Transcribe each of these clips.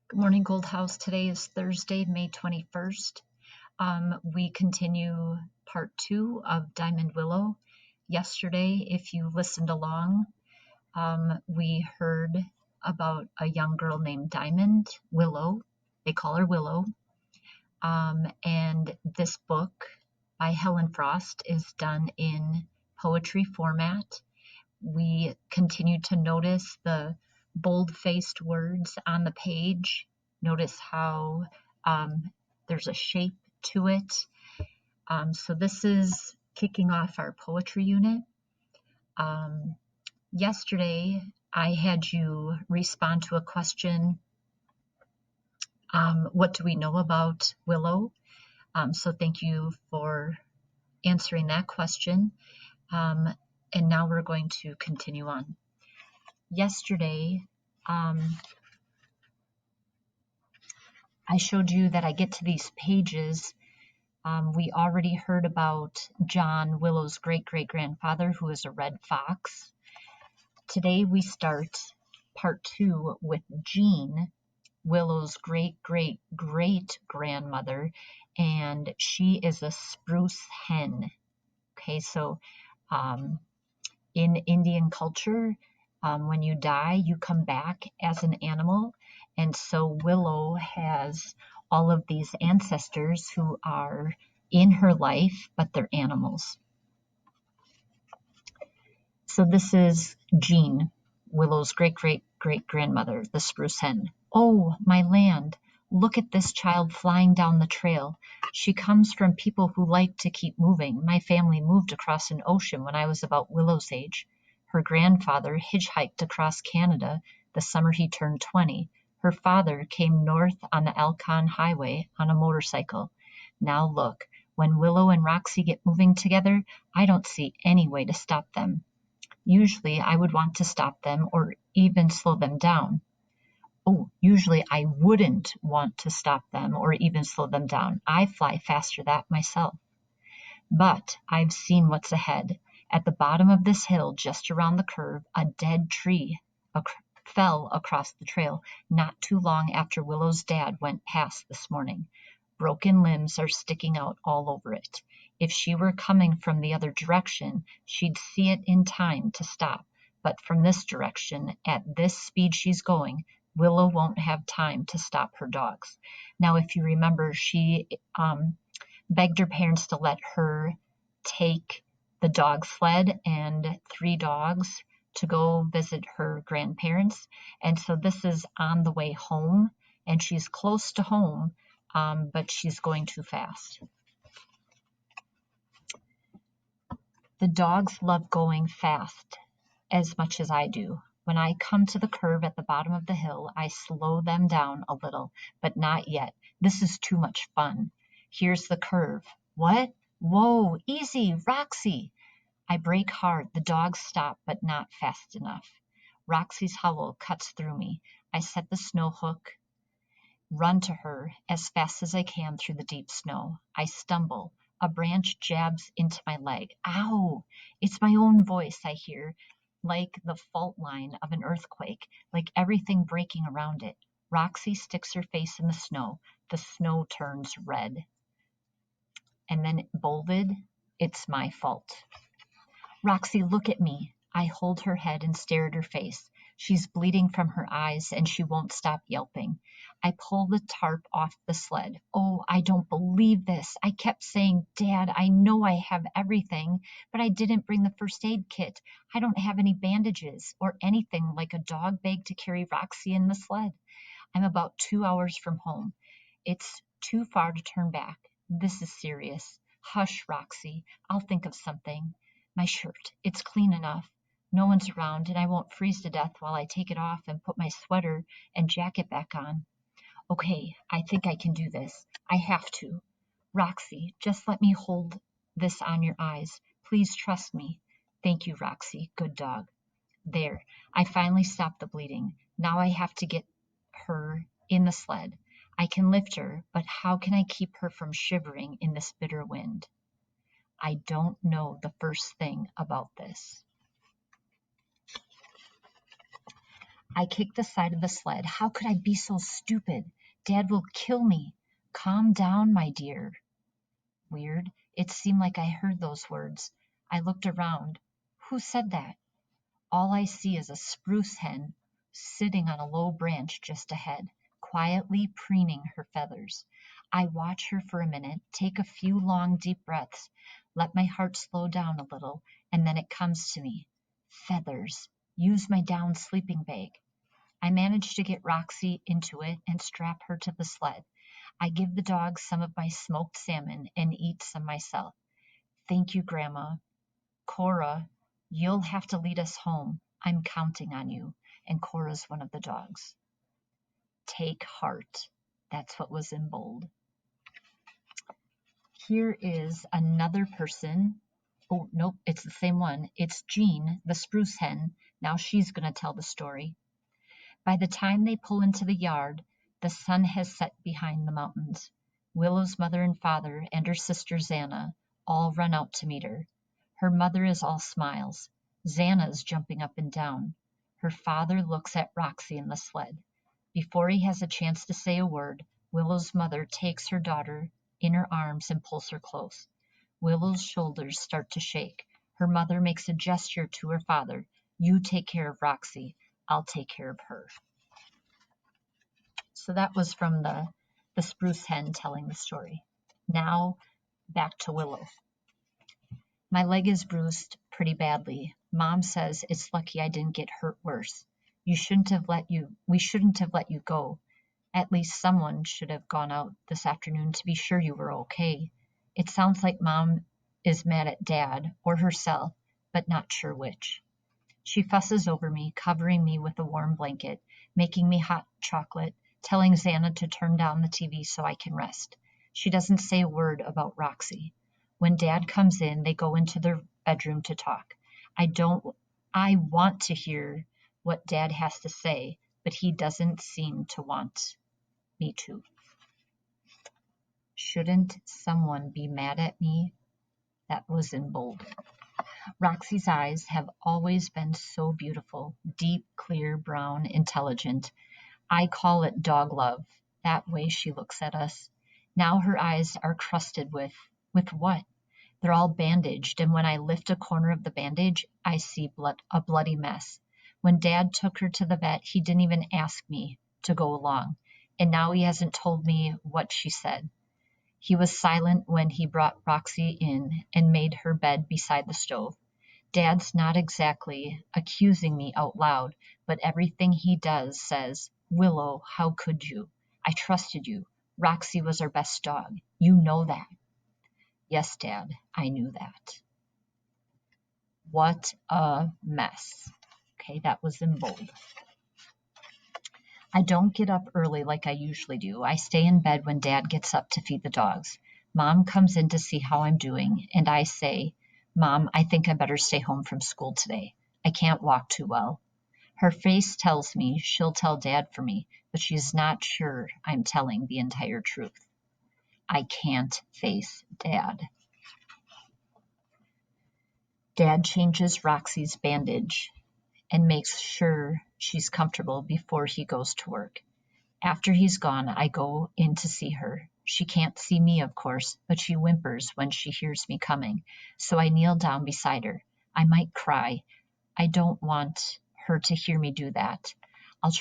Good morning, Gold House. Today is Thursday, May 21st. We continue part 2 of Diamond Willow. Yesterday, if you listened along, we heard about a young girl named Diamond Willow. They call her Willow. And this book by Helen Frost is done in poetry format. We continue to notice the bold-faced words on the page. Notice how there's a shape to it. So this is kicking off our poetry unit. Yesterday, I had you respond to a question, what do we know about Willow? So thank you for answering that question. And now we're going to continue on. Yesterday, I showed you that I get to these pages. We already heard about John, Willow's great-great-grandfather, who is a red fox. Today we start part 2 with Jean, Willow's great-great-great-grandmother, and she is a spruce hen. Okay, so in Indian culture, when you die, you come back as an animal. And so Willow has all of these ancestors who are in her life, but they're animals. So this is Jean, Willow's great-great-great-grandmother, the spruce hen. Oh, my land, look at this child flying down the trail. She comes from people who like to keep moving. My family moved across an ocean when I was about Willow's age. Her grandfather hitchhiked across Canada the summer he turned 20. Her father came north on the Alcon Highway on a motorcycle. Now look, when Willow and Roxy get moving together, I don't see any way to stop them. Usually I would want to stop them or even slow them down. Oh, usually I wouldn't want to stop them or even slow them down. I fly faster than that myself. But I've seen what's ahead. At the bottom of this hill, just around the curve, a dead tree fell across the trail not too long after Willow's dad went past this morning. Broken limbs are sticking out all over it. If she were coming from the other direction, she'd see it in time to stop. But from this direction, at this speed she's going, Willow won't have time to stop her dogs. Now, if you remember, she begged her parents to let her take the dog sled and 3 dogs to go visit her grandparents. And so this is on the way home, and she's close to home, but she's going too fast. The dogs love going fast as much as I do. When I come to the curve at the bottom of the hill, I slow them down a little, but not yet. This is too much fun. Here's the curve. What? Whoa, easy, Roxy. I brake hard. The dogs stop, but not fast enough. Roxy's howl cuts through me. I set the snow hook, run to her as fast as I can through the deep snow. I stumble. A branch jabs into my leg. Ow! It's my own voice I hear, like the fault line of an earthquake, like everything breaking around it. Roxy sticks her face in the snow. The snow turns red. And then bolded, it's my fault. Roxy, look at me. I hold her head and stare at her face. She's bleeding from her eyes and she won't stop yelping. I pull the tarp off the sled. Oh, I don't believe this. I kept saying, Dad, I know I have everything, but I didn't bring the first aid kit. I don't have any bandages or anything like a dog bag to carry Roxy in the sled. I'm about 2 hours from home. It's too far to turn back. This is serious. Hush, Roxy. I'll think of something. My shirt, it's clean enough. No one's around and I won't freeze to death while I take it off and put my sweater and jacket back on. Okay, I think I can do this. I have to. Roxy, just let me hold this on your eyes. Please trust me. Thank you, Roxy. Good dog. There, I finally stopped the bleeding. Now I have to get her in the sled. I can lift her, but how can I keep her from shivering in this bitter wind? I don't know the first thing about this. I kick the side of the sled. How could I be so stupid? Dad will kill me. Calm down, my dear. Weird. It seemed like I heard those words. I looked around. Who said that? All I see is a spruce hen sitting on a low branch just ahead, quietly preening her feathers. I watch her for a minute, take a few long, deep breaths, let my heart slow down a little, and then it comes to me. Feathers. Use my down sleeping bag. I manage to get Roxy into it and strap her to the sled. I give the dogs some of my smoked salmon and eat some myself. Thank you, Grandma. Cora, you'll have to lead us home. I'm counting on you. And Cora's one of the dogs. Take heart. That's what was in bold. Here is another person. Oh, nope, it's the same one. It's Jean, the spruce hen. Now she's going to tell the story. By the time they pull into the yard, the sun has set behind the mountains. Willow's mother and father and her sister Xana all run out to meet her. Her mother is all smiles. Xana's jumping up and down. Her father looks at Roxy in the sled. Before he has a chance to say a word, Willow's mother takes her daughter in her arms and pulls her close. Willow's shoulders start to shake. Her mother makes a gesture to her father. You take care of Roxy. I'll take care of her. So that was from the spruce hen telling the story. Now back to Willow. My leg is bruised pretty badly. Mom says it's lucky I didn't get hurt worse. We shouldn't have let you go. At least someone should have gone out this afternoon to be sure you were okay. It sounds like Mom is mad at Dad or herself, but not sure which. She fusses over me, covering me with a warm blanket, making me hot chocolate, telling Xana to turn down the TV so I can rest. She doesn't say a word about Roxy. When Dad comes in, they go into their bedroom to talk. I want to hear what Dad has to say, but he doesn't seem to want me to. Shouldn't someone be mad at me? That was in bold. Roxy's eyes have always been so beautiful, deep, clear, brown, intelligent. I call it dog love, that way she looks at us. Now her eyes are crusted with what? They're all bandaged, and when I lift a corner of the bandage, I see a bloody mess. When Dad took her to the vet, he didn't even ask me to go along, and now he hasn't told me what she said. He was silent when he brought Roxy in and made her bed beside the stove. Dad's not exactly accusing me out loud, but everything he does says, Willow, how could you? I trusted you. Roxy was our best dog. You know that. Yes, Dad, I knew that. What a mess. Okay, that was in bold. I don't get up early like I usually do. I stay in bed when Dad gets up to feed the dogs. Mom comes in to see how I'm doing, and I say, Mom, I think I better stay home from school today. I can't walk too well. Her face tells me she'll tell Dad for me, but she's not sure I'm telling the entire truth. I can't face Dad. Dad changes Roxy's bandage and makes sure she's comfortable before he goes to work. After he's gone, I go in to see her. She can't see me, of course, but she whimpers when she hears me coming, so I kneel down beside her. I might cry. I don't want her to hear me do that. I'll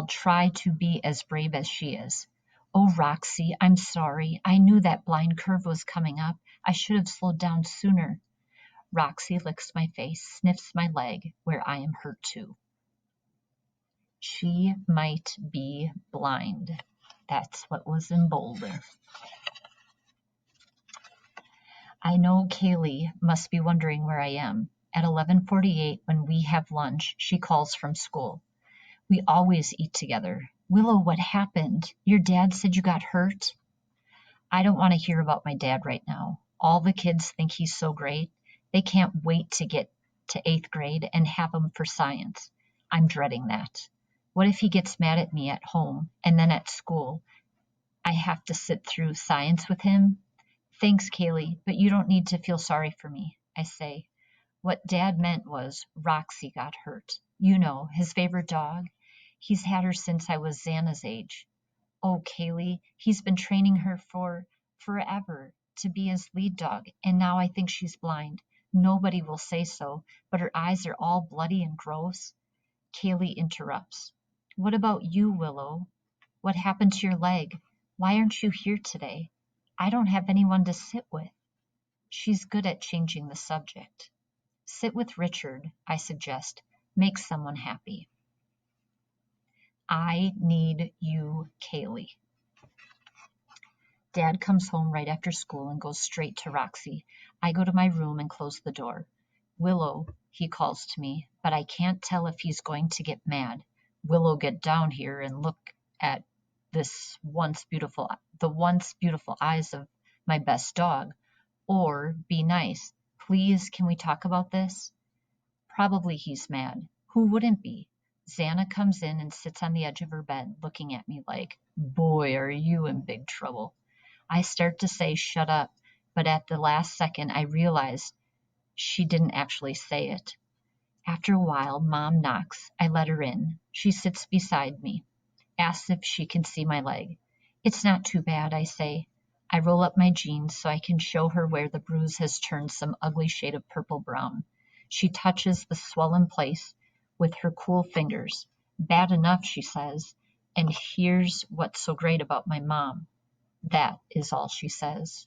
try to be as brave as she is. Oh, Roxy, I'm sorry. I knew that blind curve was coming up. I should have slowed down sooner. Roxy licks my face, sniffs my leg, where I am hurt too. She might be blind. That's what was in bold. I know Kaylee must be wondering where I am. At 11:48, when we have lunch, she calls from school. We always eat together. Willow, what happened? Your dad said you got hurt? I don't want to hear about my dad right now. All the kids think he's so great. They can't wait to get to 8th grade and have him for science. I'm dreading that. What if he gets mad at me at home and then at school? I have to sit through science with him? Thanks, Kaylee, but you don't need to feel sorry for me, I say. What Dad meant was Roxy got hurt. You know, his favorite dog. He's had her since I was Xana's age. Oh, Kaylee, he's been training her for forever to be his lead dog, and now I think she's blind. Nobody will say so, but her eyes are all bloody and gross. Kaylee interrupts. What about you, Willow? What happened to your leg? Why aren't you here today? I don't have anyone to sit with. She's good at changing the subject. Sit with Richard, I suggest. Make someone happy. I need you, Kaylee. Dad comes home right after school and goes straight to Roxy. I go to my room and close the door. Willow, he calls to me, but I can't tell if he's going to get mad. Willow, get down here and look at this the once beautiful eyes of my best dog. Or be nice. Please, can we talk about this? Probably he's mad. Who wouldn't be? Xana comes in and sits on the edge of her bed, looking at me like, boy, are you in big trouble. I start to say, shut up, but at the last second I realize she didn't actually say it. After a while, Mom knocks. I let her in. She sits beside me, asks if she can see my leg. It's not too bad, I say. I roll up my jeans so I can show her where the bruise has turned some ugly shade of purple-brown. She touches the swollen place with her cool fingers. Bad enough, she says. And here's what's so great about my mom. That is all she says.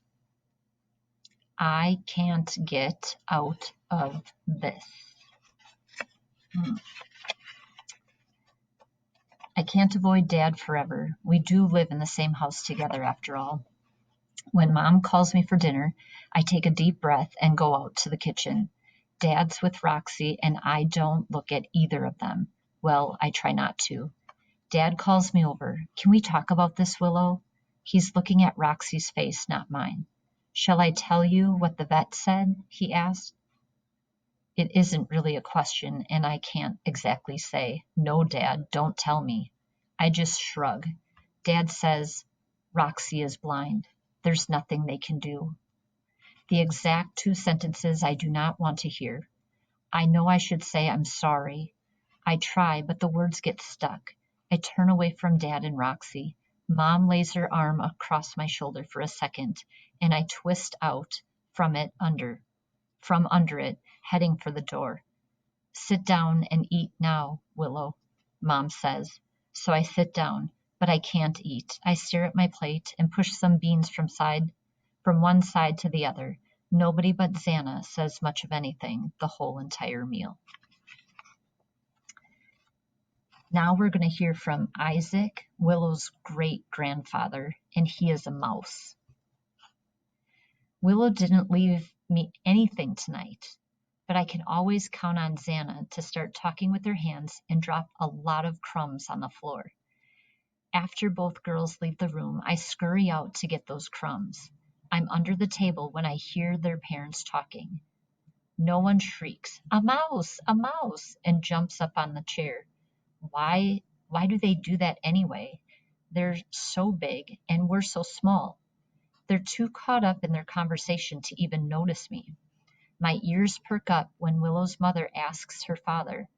I can't get out of this. I can't avoid Dad forever. We do live in the same house together, after all. When Mom calls me for dinner, I take a deep breath and go out to the kitchen. Dad's with Roxy, and I don't look at either of them. Well, I try not to. Dad calls me over. Can we talk about this, Willow? He's looking at Roxy's face, not mine. Shall I tell you what the vet said? He asked. It isn't really a question, and I can't exactly say, no, Dad, don't tell me. I just shrug. Dad says, Roxy is blind. There's nothing they can do. The exact 2 sentences I do not want to hear. I know I should say I'm sorry. I try, but the words get stuck. I turn away from Dad and Roxy. Mom lays her arm across my shoulder for a second, and I twist out from under it, heading for the door. Sit down and eat now, Willow, Mom says. So I sit down, but I can't eat. I stare at my plate and push some beans from one side to the other. Nobody but Xana says much of anything the whole entire meal. Now we're going to hear from Isaac, Willow's great-grandfather, and he is a mouse. Willow didn't leave me anything tonight, but I can always count on Xana to start talking with her hands and drop a lot of crumbs on the floor. After both girls leave the room, I scurry out to get those crumbs. I'm under the table when I hear their parents talking. No one shrieks, a mouse, and jumps up on the chair. Why do they do that anyway? They're so big and we're so small. They're too caught up in their conversation to even notice me. My ears perk up when Willow's mother asks her father,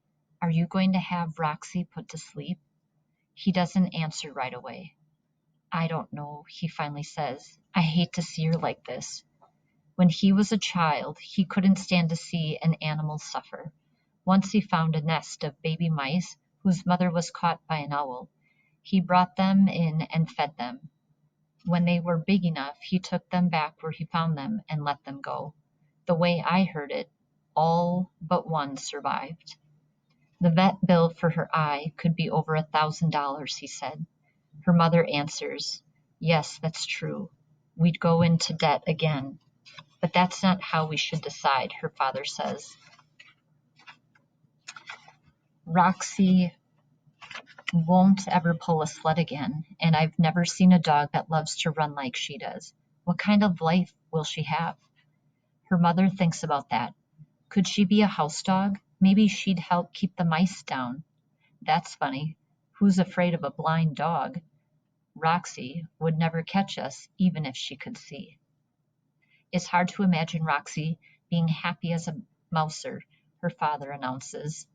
are you going to have Roxy put to sleep? He doesn't answer right away. I don't know, he finally says. I hate to see her like this. When he was a child, he couldn't stand to see an animal suffer. Once he found a nest of baby mice whose mother was caught by an owl. He brought them in and fed them. When they were big enough, he took them back where he found them and let them go. The way I heard it, all but one survived. The vet bill for her eye could be over $1,000, he said. Her mother answers, yes, that's true. We'd go into debt again. But that's not how we should decide, her father says. Roxy won't ever pull a sled again, and I've never seen a dog that loves to run like she does. What kind of life will she have? Her mother thinks about that. Could she be a house dog? Maybe she'd help keep the mice down. That's funny. Who's afraid of a blind dog? Roxy would never catch us, even if she could see. It's hard to imagine Roxy being happy as a mouser, her father announces.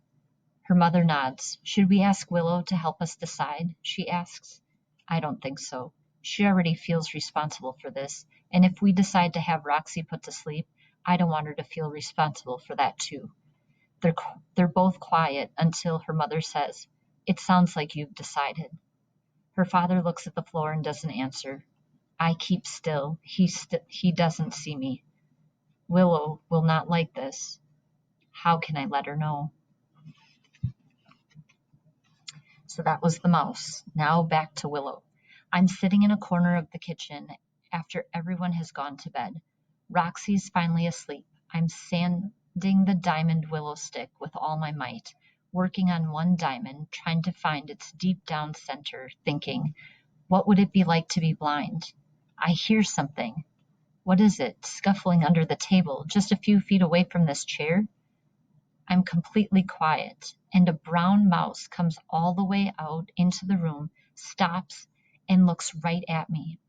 Her mother nods. Should we ask Willow to help us decide? She asks. I don't think so. She already feels responsible for this, and if we decide to have Roxy put to sleep, I don't want her to feel responsible for that too. They're both quiet until her mother says, It sounds like you've decided. Her father looks at the floor and doesn't answer. I keep still. He doesn't see me. Willow will not like this. How can I let her know? So that was the mouse. Now back to Willow. I'm sitting in a corner of the kitchen after everyone has gone to bed. Roxy's finally asleep. I'm sanding the diamond willow stick with all my might, working on one diamond, trying to find its deep down center, thinking, what would it be like to be blind? I hear something. What is it? Scuffling under the table, just a few feet away from this chair? I'm completely quiet, and a brown mouse comes all the way out into the room, stops, and looks right at me.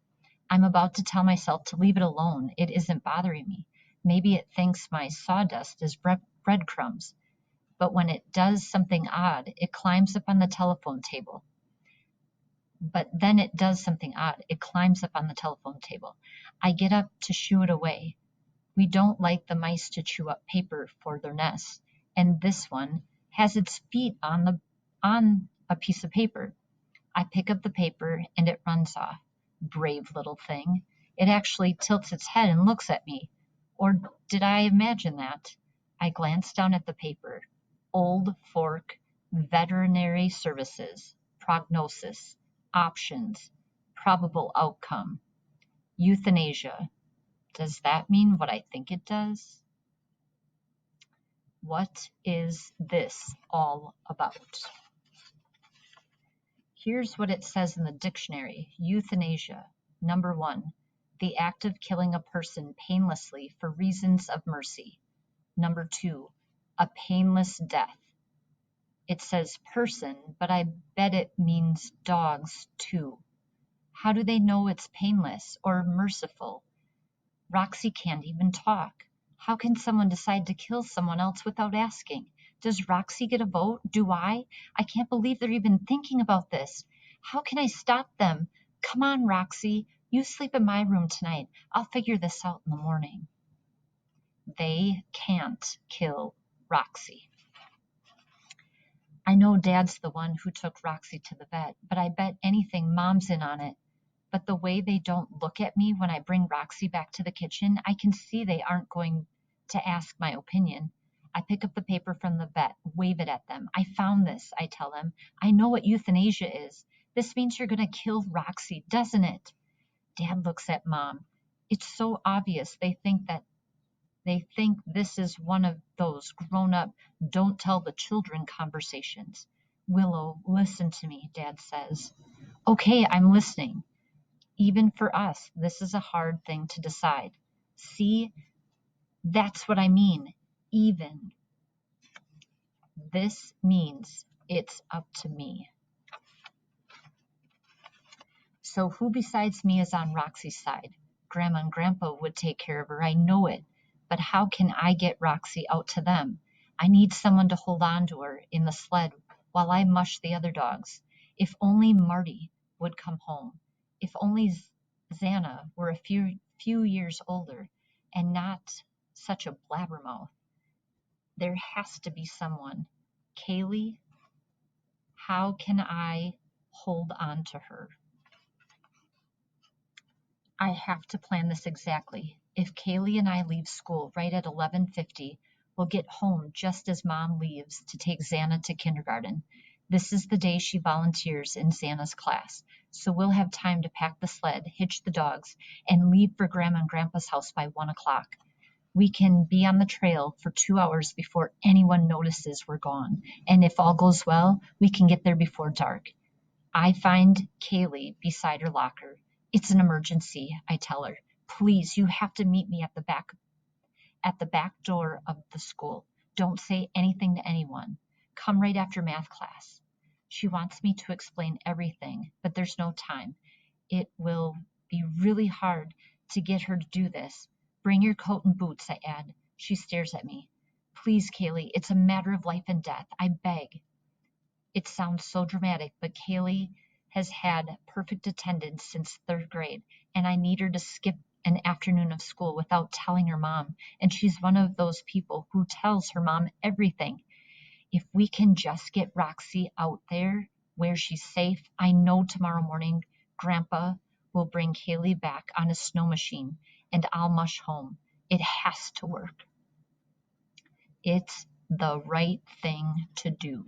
I'm about to tell myself to leave it alone. It isn't bothering me. Maybe it thinks my sawdust is breadcrumbs. But when it does something odd, it climbs up on the telephone table. I get up to shoo it away. We don't like the mice to chew up paper for their nests, and this one has its feet on a piece of paper. I pick up the paper and it runs off. Brave little thing. It actually tilts its head and looks at me. Or did I imagine that? I glance down at the paper. Old Fork, Veterinary Services, Prognosis, Options, Probable Outcome, Euthanasia. Does that mean what I think it does? What is this all about? Here's what it says in the dictionary. Euthanasia. Number 1, the act of killing a person painlessly for reasons of mercy. Number 2, a painless death. It says person, but I bet it means dogs too. How do they know it's painless or merciful? Roxy can't even talk. How can someone decide to kill someone else without asking? Does Roxy get a vote? Do I? I can't believe they're even thinking about this. How can I stop them? Come on, Roxy. You sleep in my room tonight. I'll figure this out in the morning. They can't kill Roxy. I know Dad's the one who took Roxy to the vet, but I bet anything Mom's in on it. But the way they don't look at me when I bring Roxy back to the kitchen, I can see they aren't going to ask my opinion. I pick up the paper from the vet, wave it at them. I found this, I tell them. I know what euthanasia is. This means you're going to kill Roxy, doesn't it? Dad looks at Mom. It's so obvious they think this is one of those grown-up, don't tell the children conversations. Willow, listen to me, Dad says. Okay, I'm listening. Even for us, this is a hard thing to decide. See, that's what I mean. Even. This means it's up to me. So who besides me is on Roxy's side? Grandma and Grandpa would take care of her, I know it. But how can I get Roxy out to them? I need someone to hold on to her in the sled while I mush the other dogs. If only Marty would come home. If only Xana were a few years older and not such a blabbermouth. There has to be someone. Kaylee, how can I hold on to her? I have to plan this exactly. If Kaylee and I leave school right at 11:50, we'll get home just as Mom leaves to take Xana to kindergarten. This is the day she volunteers in Xana's class, so we'll have time to pack the sled, hitch the dogs, and leave for Grandma and Grandpa's house by 1 o'clock. We can be on the trail for 2 hours before anyone notices we're gone, and if all goes well, we can get there before dark. I find Kaylee beside her locker. It's an emergency, I tell her. Please, you have to meet me at the back door of the school. Don't say anything to anyone. Come right after math class. She wants me to explain everything, but there's no time. It will be really hard to get her to do this. Bring your coat and boots, I add. She stares at me. Please, Kaylee, it's a matter of life and death. I beg. It sounds so dramatic, but Kaylee has had perfect attendance since third grade, and I need her to skip an afternoon of school without telling her mom. And she's one of those people who tells her mom everything. If we can just get Roxy out there where she's safe, I know tomorrow morning Grandpa will bring Kaylee back on a snow machine and I'll mush home. It has to work. It's the right thing to do.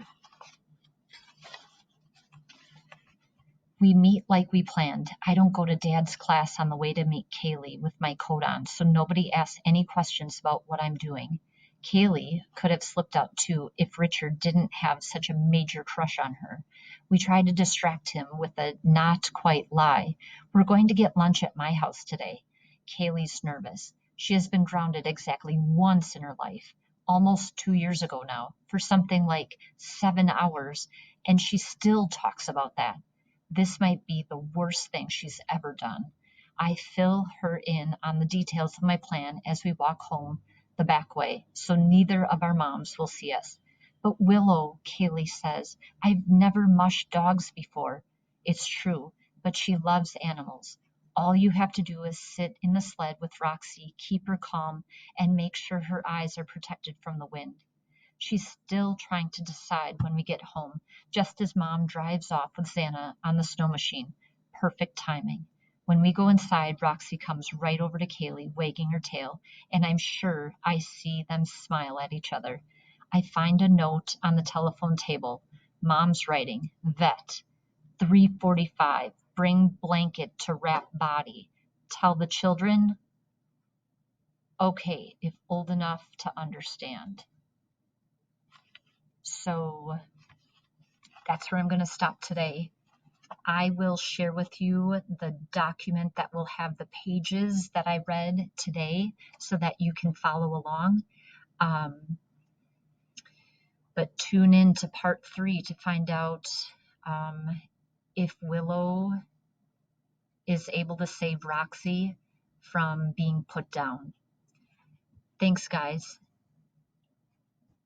We meet like we planned. I don't go to Dad's class on the way to meet Kaylee with my coat on, so nobody asks any questions about what I'm doing. Kaylee could have slipped out too if Richard didn't have such a major crush on her. We tried to distract him with a not quite lie. We're going to get lunch at my house today. Kaylee's nervous. She has been grounded exactly once in her life, almost 2 years ago now, for something like 7 hours, and she still talks about that. This might be the worst thing she's ever done. I fill her in on the details of my plan as we walk home the back way, so neither of our moms will see us. But Willow, Kaylee says, I've never mushed dogs before. It's true, but she loves animals. All you have to do is sit in the sled with Roxy, keep her calm, and make sure her eyes are protected from the wind. She's still trying to decide when we get home, just as Mom drives off with Xana on the snow machine. Perfect timing. When we go inside, Roxy comes right over to Kaylee, wagging her tail, and I'm sure I see them smile at each other. I find a note on the telephone table. Mom's writing, Vet, 3:45, bring blanket to wrap body. Tell the children, okay, if old enough to understand. So that's where I'm going to stop today. I will share with you the document that will have the pages that I read today so that you can follow along. But tune in to part 3 to find out if Willow is able to save Roxy from being put down. Thanks, guys.